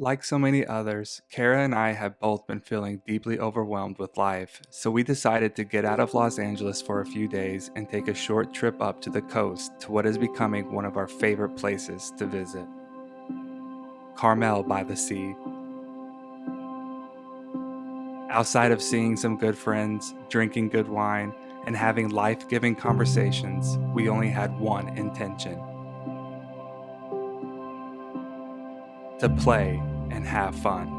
Like so many others, Kara and I have both been feeling deeply overwhelmed with life, so we decided to get out of Los Angeles for a few days and take a short trip up to the coast to what is becoming one of our favorite places to visit, Carmel by the Sea. Outside of seeing some good friends, drinking good wine, and having life-giving conversations, we only had one intention: to play and have fun.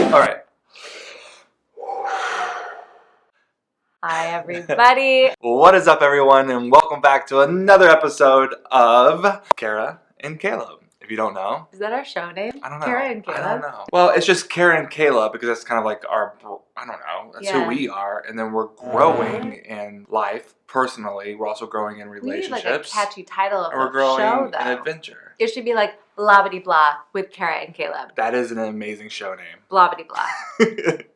All right. Hi, everybody. What is up, everyone, and welcome back to another episode of Kara and Caleb. If you don't know, Is that our show name? I don't know. Kara and Caleb? I don't know. Well, it's just Kara and Caleb because that's kind of like our, I don't know, that's who Yeah. we are. And then we're growing in life personally. We're also growing in We need relationships. like a catchy title of and we're a growing show, in though. adventure. It should be like Blah Bitty Blah with Kara and Caleb. That is an amazing show name. Blah Bitty Blah.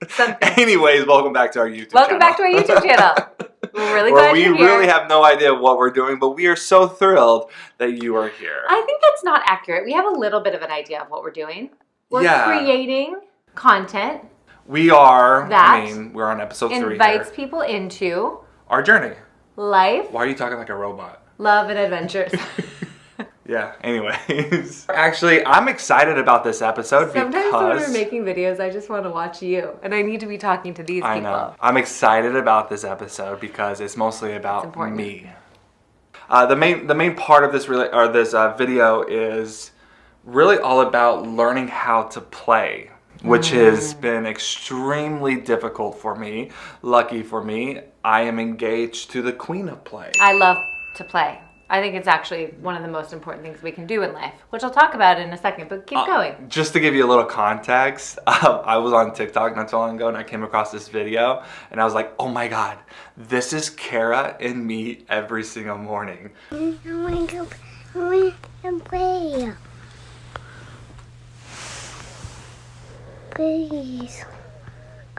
Something. Anyways, welcome back to our YouTube channel. Welcome back to our YouTube channel. We're really Where glad we you're here. really have no idea what we're doing, but we are so thrilled that you are here. I think that's not accurate. We have a little bit of an idea of what we're doing. We're Yeah. creating content We are, that we're on episode 3 invites here. people into Our journey. life, Why are you talking like a robot? love, and adventures. Yeah, anyways. Actually, I'm excited about this episode Sometimes when because... we're making videos, I just want to watch you. And I need to be talking to these I people. know. I'm excited about this episode because it's mostly about important. me. The main part of this video is really all about learning how to play, which has been extremely difficult for me. Lucky for me, I am engaged to the queen of play. I love to play. I think it's actually one of the most important things we can do in life, which I'll talk about in a second, but keep going. Just to give you a little context, I was on TikTok not too long ago and I came across this video and I was like, oh my God, this is Kara and me every single morning. I want to play. Please,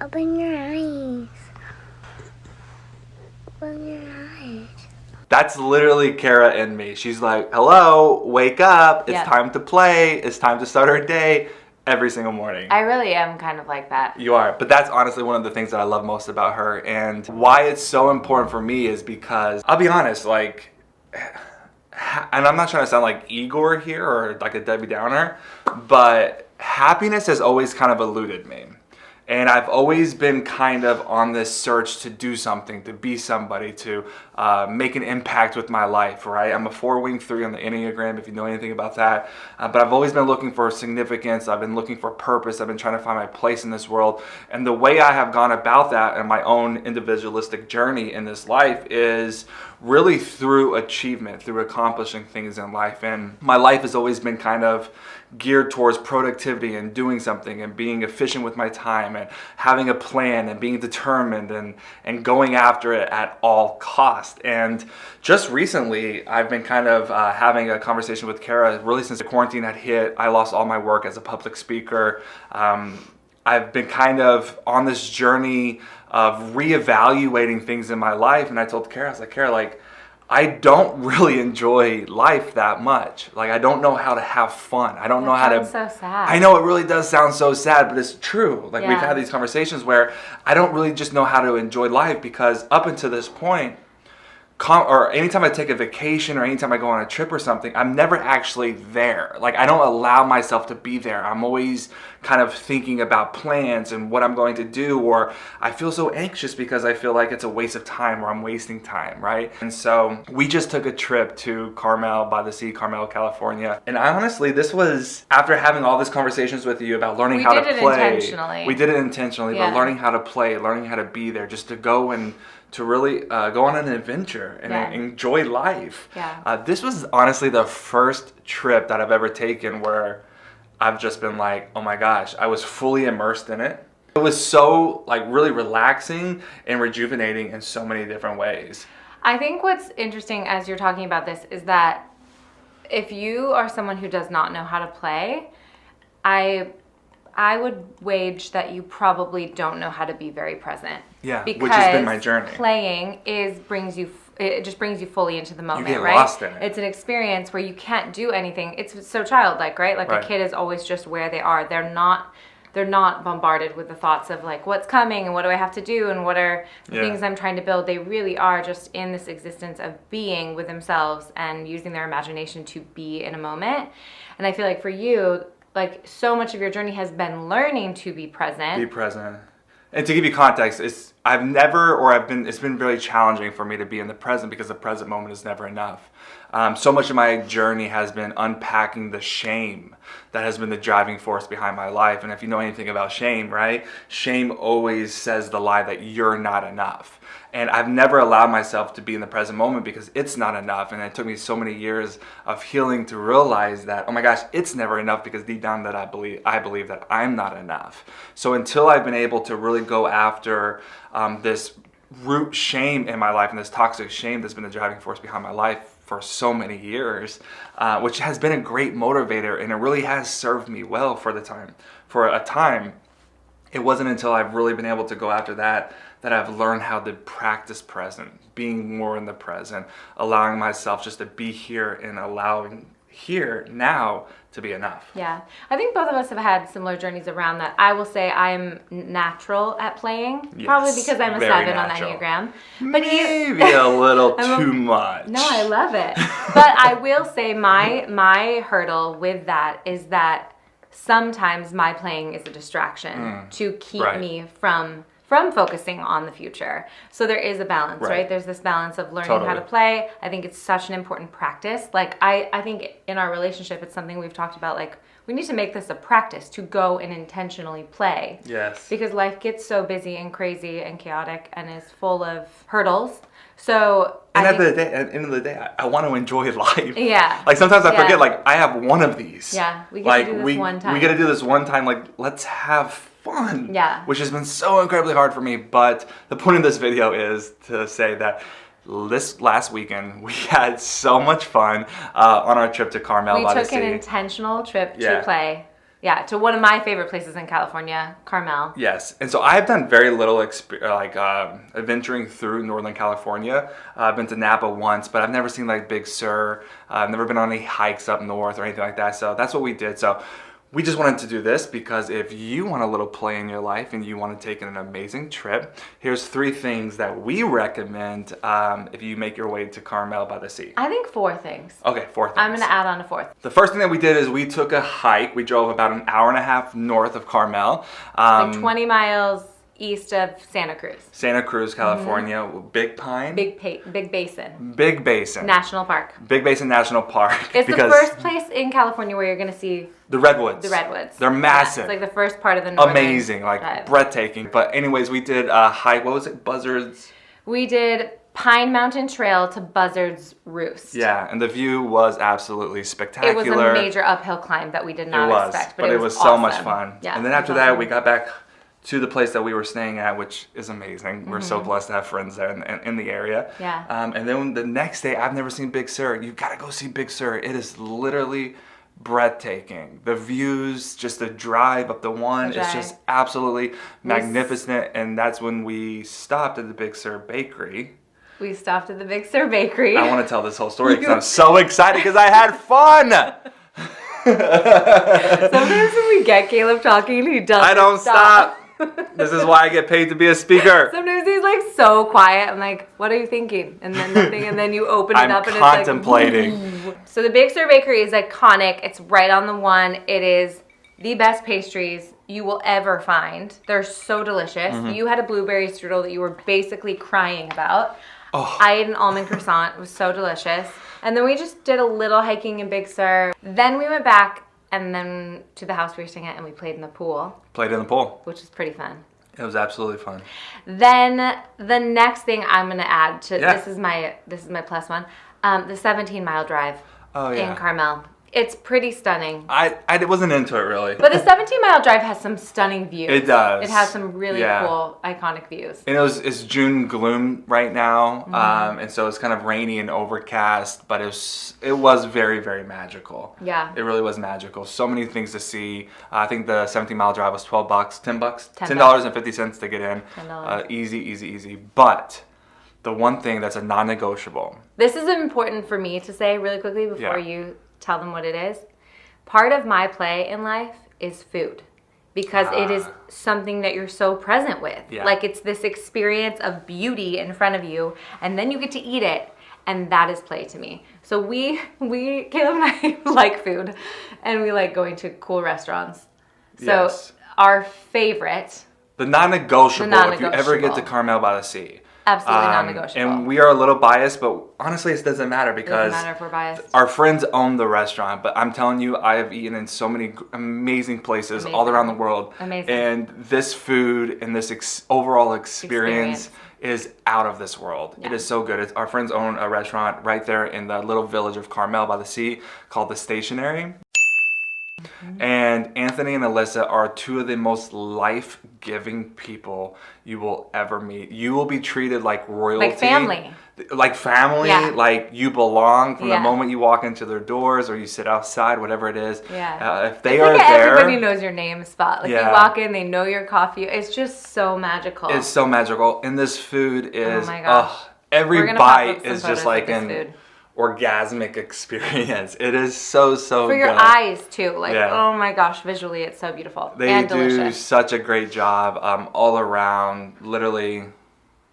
open your eyes. Open your eyes. That's literally Kara and me. She's like, hello, wake up. It's Yep. time to play. It's time to start our day every single morning. I really am kind of like that. You are. But that's honestly one of the things that I love most about her. And why it's so important for me is because, I'll be honest, like, and I'm not trying to sound like Igor here or like a Debbie Downer, but happiness has always kind of eluded me. And I've always been kind of on this search to do something, to be somebody, to make an impact with my life, right? I'm a 4-wing 3 on the Enneagram, if you know anything about that. But I've always been looking for significance. I've been looking for purpose. I've been trying to find my place in this world. And the way I have gone about that in my own individualistic journey in this life is really through achievement, through accomplishing things in life. And my life has always been kind of geared towards productivity and doing something and being efficient with my time and having a plan and being determined and going after it at all cost. And just recently, I've been kind of having a conversation with Kara, really since the quarantine had hit. I lost all my work as a public speaker. I've been kind of on this journey of reevaluating things in my life. And I told Kara, I was like, Kara, like, I don't really enjoy life that much. Like, I don't know how to have fun. I don't know how to... Sounds so sad. I know it really does sound so sad, but it's true. Like, we've Yeah. had these conversations where I don't really just know how to enjoy life because up until this point, or anytime I take a vacation or anytime I go on a trip or something, I'm never actually there. Like, I don't allow myself to be there. I'm always kind of thinking about plans and what I'm going to do, or I feel so anxious because I feel like it's a waste of time or I'm wasting time, right? And so we just took a trip to Carmel by the Sea, Carmel, California. And I honestly, this was after having all these conversations with you about learning how to play. We did it intentionally, Yeah. but learning how to play, learning how to be there, just to go and to really go on an adventure and enjoy life. Yeah. This was honestly the first trip that I've ever taken where I've just been like, oh my gosh, I was fully immersed in it. It was so like really relaxing and rejuvenating in so many different ways. I think what's interesting as you're talking about this is that if you are someone who does not know how to play, I would wage that you probably don't know how to be very present. Yeah, because which has been my journey. Playing it just brings you fully into the moment, You get right? lost in it. It's an experience where you can't do anything. It's so childlike, right? Like Right. a kid is always just where they are. They're not bombarded with the thoughts of like what's coming and what do I have to do and what are the things I'm trying to build. They really are just in this existence of being with themselves and using their imagination to be in a moment. And I feel like for you, like so much of your journey has been learning to be present. Be present. And to give you context, it's been really challenging for me to be in the present because the present moment is never enough. So much of my journey has been unpacking the shame that has been the driving force behind my life. And if you know anything about shame, right? Shame always says the lie that you're not enough. And I've never allowed myself to be in the present moment because it's not enough. And it took me so many years of healing to realize that, oh my gosh, it's never enough because deep down that I believe that I'm not enough. So until I've been able to really go after this root shame in my life and this toxic shame that's been the driving force behind my life for so many years, which has been a great motivator and it really has served me well for a time. It wasn't until I've really been able to go after that I've learned how to practice present, being more in the present, allowing myself just to be here and allowing here now to be enough. Yeah. I think both of us have had similar journeys around that. I will say I'm natural at playing, Yes, probably because I'm a very 7 natural. on the Enneagram. Maybe a little too much. No, I love it. But I will say my hurdle with that is that sometimes my playing is a distraction to keep me from focusing on the future. So there is a balance, right? There's this balance of learning how to play. I think it's such an important practice. Like I think in our relationship, it's something we've talked about. Like we need to make this a practice to go and intentionally play. Yes. Because life gets so busy and crazy and chaotic and is full of hurdles. So at the end of the day, I want to enjoy life. Yeah. Like sometimes I forget, like I have one of these. Yeah. We get to do this one time. We get to do this one time. Like let's have fun. Yeah. Which has been so incredibly hard for me. But the point of this video is to say that this last weekend we had so much fun on our trip to Carmel by the Sea. We took an intentional trip to play. Yeah, to one of my favorite places in California, Carmel. Yes, and so I've done very little adventuring through Northern California. I've been to Napa once, but I've never seen like Big Sur. I've never been on any hikes up north or anything like that. So that's what we did. So we just wanted to do this because if you want a little play in your life and you want to take an amazing trip, here's 3 things that we recommend if you make your way to Carmel by the Sea. I think 4 things. Okay, 4 things. I'm going to add on a 4th. The first thing that we did is we took a hike. We drove about an hour and a half north of Carmel. Like 20 miles east of Santa Cruz. Santa Cruz, California. Big Pine. Big Basin. Big Basin. National Park. Big Basin National Park. It's the first place in California where you're going to see the redwoods. The redwoods. They're massive. Yeah, it's like the first part of the northern amazing, like drive. Breathtaking. But anyways, we did a hike. What was it? Buzzards. We did Pine Mountain Trail to Buzzards Roost. Yeah, and the view was absolutely spectacular. It was a major uphill climb that we did not expect, but it was awesome. so much fun. Yeah, and then after that, we got back to the place that we were staying at, which is amazing. We're so blessed to have friends there in the area. Yeah. And then the next day, I've never seen Big Sur. You've got to go see Big Sur. It is literally breathtaking. The views, just the drive up the one, it's just absolutely magnificent. And that's when we stopped at the Big Sur Bakery. We stopped at the Big Sur Bakery. I want to tell this whole story because I'm so excited because I had fun. Sometimes when we get Caleb talking, he doesn't I don't stop. This is why I get paid to be a speaker. Sometimes he's like so quiet. I'm like, what are you thinking? And then nothing. And then you open it I'm up and contemplating. it's like. So the Big Sur Bakery is iconic. It's right on the one. It is the best pastries you will ever find. They're so delicious. You had a blueberry strudel that you were basically crying about. Oh. I ate an almond croissant. It was so delicious. And then we just did a little hiking in Big Sur. Then we went back and then to the house we were staying at and we played in the pool. Played in the pool. Which was pretty fun. It was absolutely fun. Then the next thing I'm gonna add to Yeah. this is my plus one, the 17-mile drive in Carmel. It's pretty stunning. I wasn't into it really. But the 17-mile drive has some stunning views. It does. It has some really cool, iconic views. And it's June gloom right now, and so it's kind of rainy and overcast, but it was very, very magical. Yeah. It really was magical. So many things to see. I think the 17-mile drive was $12, $10, $10. $10.50 to get in. $10. Easy. But the one thing that's a non-negotiable. This is important for me to say really quickly before you tell them what it is. Part of my play in life is food because it is something that you're so present with. Yeah. Like it's this experience of beauty in front of you and then you get to eat it and that is play to me. So we Caleb and I like food and we like going to cool restaurants. So our favorite. The non-negotiable if you ever get to Carmel by the Sea. Absolutely non-negotiable. And we are a little biased, but honestly, it doesn't matter because it doesn't matter if we're biased. Our friends own the restaurant. But I'm telling you, I have eaten in so many amazing places all around the world. Amazing. And this food and this overall experience is out of this world. Yeah. It is so good. Our friends own a restaurant right there in the little village of Carmel by the Sea called the Stationary. And Anthony and Alyssa are two of the most life-giving people you will ever meet. You will be treated like royalty. Like family. Like you belong from the moment you walk into their doors or you sit outside, whatever it is. Yeah. If they are there. Everybody knows your name spot. Like you walk in, they know your coffee. It's just so magical. It's so magical. And this food is, oh my gosh. Every bite is just like an orgasmic experience. It is so good. For your eyes too. Like, oh my gosh, visually it's so beautiful. They do delicious. such a great job all around, literally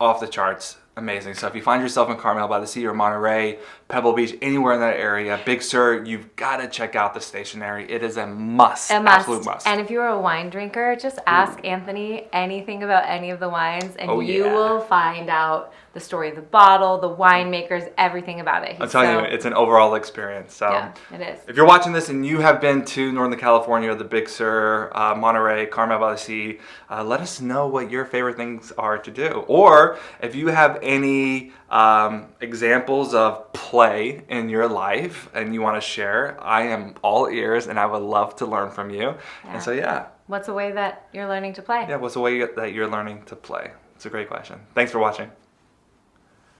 off the charts. Amazing. So if you find yourself in Carmel by the Sea or Monterey, Pebble Beach, anywhere in that area, Big Sur, you've got to check out the Stationary. It is a must. Absolute must. And if you're a wine drinker, just ask Anthony anything about any of the wines and you will find out the story of the bottle, the winemakers, everything about it. I'm telling you, it's an overall experience. So yeah, it is. If you're watching this and you have been to Northern California, the Big Sur, Monterey, Carmel by the Sea, let us know what your favorite things are to do. Or if you have any examples of play in your life and you want to share, I am all ears and I would love to learn from you. Yeah. And so, what's a way that you're learning to play? Yeah, what's a way that you're learning to play? It's a great question. Thanks for watching.